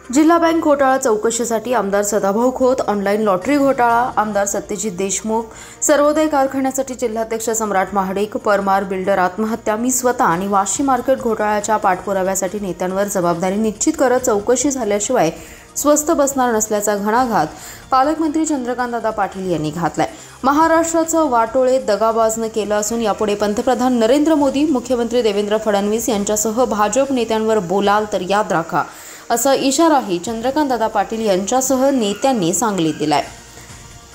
जिल्हा बँक घोटाळा चौकशीसाठी आमदार सदाभाऊ खोत, ऑनलाईन लॉटरी घोटाळा, आमदार सत्यजित देशमुख, सर्वोदय कारखान्यासाठी जिल्हाध्यक्ष सम्राट महाडिक, परमार बिल्डर आत्महत्या, मी स्वतः आणि वाशी मार्केट घोटाळ्याच्या पाठपुराव्यासाठी नेत्यांवर जबाबदारी निश्चित करत चौकशी झाल्याशिवाय स्वस्थ बसणार नसल्याचा घणाघात पालकमंत्री चंद्रकांतदादा पाटील यांनी घातलाय। महाराष्ट्राचं वाटोळे दगाबाजनं केलं असून यापुढे पंतप्रधान नरेंद्र मोदी, मुख्यमंत्री देवेंद्र फडणवीस यांच्यासह भाजप नेत्यांवर बोलाल तर याद राखा, असा इशाराही चंद्रकांतदादा पाटील यांच्यासह नेत्यांनी सांगलीत दिलाय।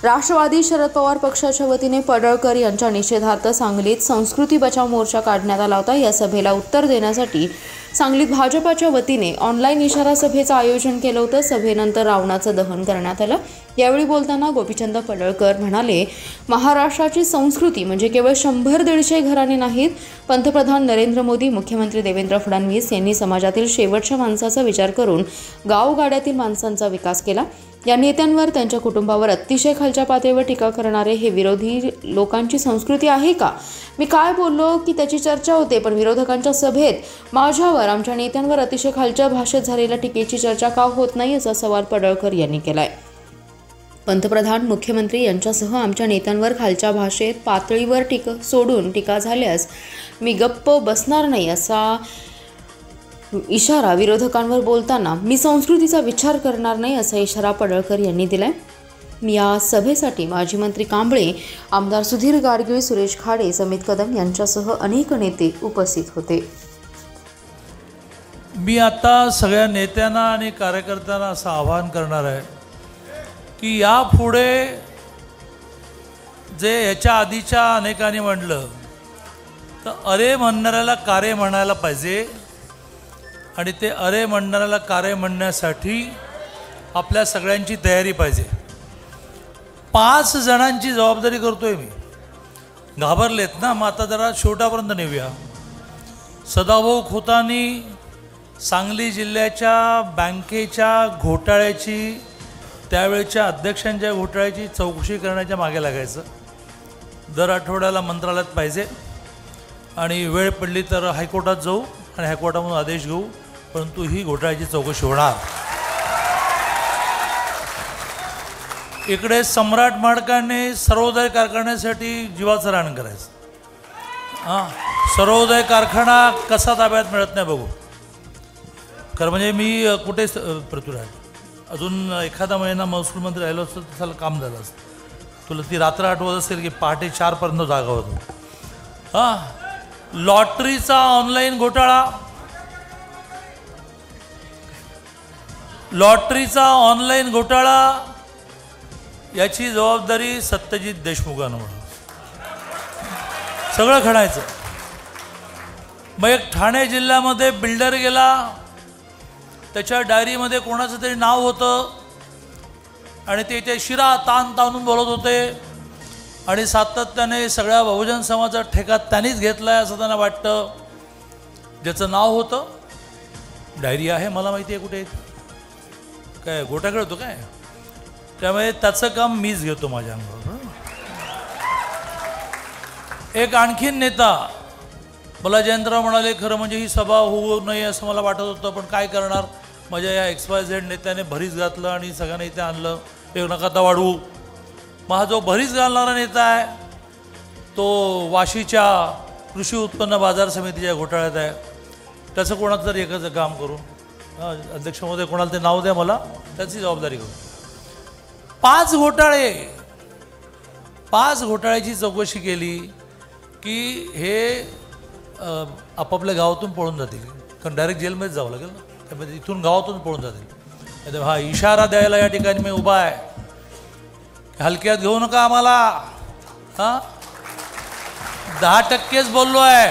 राष्ट्रवादी शरद पवार पक्षाच्या वतीने पडळकर यांच्या निषेधार्थ सांगलीत संस्कृती बचाव मोर्चा काढण्यात आला होता। या सभेला उत्तर देण्यासाठी सांगलीत भाजपाच्या वतीने ऑनलाईन इशारा सभेचं आयोजन केलं होतं। सभेनंतर रावणाचं दहन करण्यात आलं। यावेळी बोलताना गोपीचंद पडळकर म्हणाले, महाराष्ट्राची संस्कृती म्हणजे केवळ 100-150 घराणे नाहीत। पंतप्रधान नरेंद्र मोदी, मुख्यमंत्री देवेंद्र फडणवीस यांनी समाजातील शेवटच्या माणसाचा विचार करून गावगाड्यातील माणसांचा विकास केला। या नेत्यांवर, त्यांच्या कुटुंबावर अतिशय खालच्या पातळीवर टीका करणारे हे विरोधी लोकांची संस्कृती आहे का? मी काय बोललो की त्याची चर्चा होते, पण विरोधकांच्या सभेत माझ्यावर, आमच्या नेत्यांवर अतिशय खालच्या भाषेत झालेल्या टीकेची चर्चा का होत नाही, असा सवाल पडळकर यांनी केलाय। पंतप्रधान, मुख्यमंत्री यांच्यासह आमच्या नेत्यांवर खालच्या भाषेत पातळीवर टीका झाल्यास मी गप्प बसणार नाही, असा इशारा विरोधकांवर बोलताना मी संस्कृतीचा विचार करणार नाही, असा इशारा पडळकर यांनी दिलाय। या सभेसाठी माजी मंत्री कांबळे, आमदार सुधीर गाडगीळ, सुरेश खाडे, समित कदम यांच्यासह अनेक नेते उपस्थित होते। मी आता सगळ्या नेत्यांना आणि कार्यकर्त्यांना असं आवाहन करणार आहे की यापुढे जे याच्या आधीच्या अनेकांनी म्हणलं तर अरे म्हणणाऱ्याला कारे म्हणायला पाहिजे, आणि ते अरे म्हणणाऱ्याला कारे म्हणण्यासाठी आपल्या सगळ्यांची तयारी पाहिजे। 5 जणांची जबाबदारी करतोय मी। घाबरलेत ना, मग आता जरा शेवटापर्यंत नेऊया। सदाभाऊ खोतांनी सांगली जिल्ह्याच्या बँकेच्या घोटाळ्याची, त्यावेळच्या अध्यक्षांच्या घोटाळ्याची चौकशी करण्याच्या मागे लागायचं। दर आठवड्याला मंत्रालयात पाहिजे आणि वेळ पडली तर हायकोर्टात जाऊ आणि हायकोर्टामधून आदेश घेऊ, परंतु ही घोटाळ्याची चौकशी होणार। इकडे सम्राट महाडिकांनी सर्वोदय कारखान्यासाठी जीवाचं रान करायचं। सर्वोदय कारखाना कसा ताब्यात मिळत नाही बघू। खरं म्हणजे मी कुठे पृथ्वीराज अजून एखादा महिना महसूल मंत्री राहिलो असतं तर त्याला काम झालं असतं। तुला ती रात्र आठवत असेल की पहाटे 4 पर्यंत जागा होतो। लॉटरीचा ऑनलाईन घोटाळा, ऑनलाईन घोटाळा याची जबाबदारी सत्यजित देशमुखांवर, सगळं खणायचं। मग एक ठाणे जिल्ह्यामध्ये बिल्डर गेला, त्याच्या डायरीमध्ये कोणाचं तरी नाव होतं आणि ते शिरा ताण ताणून बोलत होते आणि सातत्याने सगळ्या बहुजन समाजाचा ठेका त्यांनीच घेतला आहे असं त्यांना वाटतं। ज्याचं नाव होतं, डायरी आहे, मला माहिती आहे कुठे काय गोट्याकडे होतो काय, त्यामुळे त्याचं काम मीच घेतो माझ्या अंगावर। एक आणखीन नेता, मला जयंतराव म्हणाले, खरं म्हणजे ही सभा होऊ नये असं मला वाटत होतं, पण काय करणार, माझ्या या XYZ नेत्याने भरीस घातलं आणि सगळ्यांना इथे आणलं, एक नका वाढवू। मग हा जो भरीस घालणारा नेता आहे तो वाशीच्या कृषी उत्पन्न बाजार समितीच्या घोटाळ्यात आहे। त्याचं कोणाचं तरी एकाचं काम करू, अध्यक्ष महोदय कोणाला ते नाव द्या मला, त्याची जबाबदारी करू। 5 घोटाळ्याची चौकशी केली की हे आपापल्या गावातून पळून जातील, कारण डायरेक्ट जेलमध्ये जावं लागेल ना, त्यामध्ये इथून गावातून पळून जातील। हा इशारा द्यायला या ठिकाणी मी उभा आहे, हलक्यात घेऊ नका आम्हाला। 10%च बोललो आहे,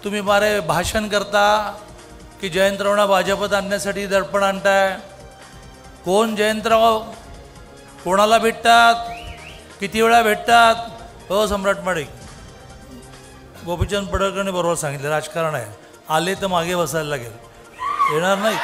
तुम्ही मारे भाषण करता की जयंतरावना भाजपात आणण्यासाठी दडपण आणताय। कोण जयंतराव, कोणाला भेटतात, किती वेळा भेटतात? हो सम्राट महाडिक, गोपीचंद पडळकरने बरोबर सांगितलं, राजकारण आहे, आले तर मागे बसायला लागेल, येणार नाही।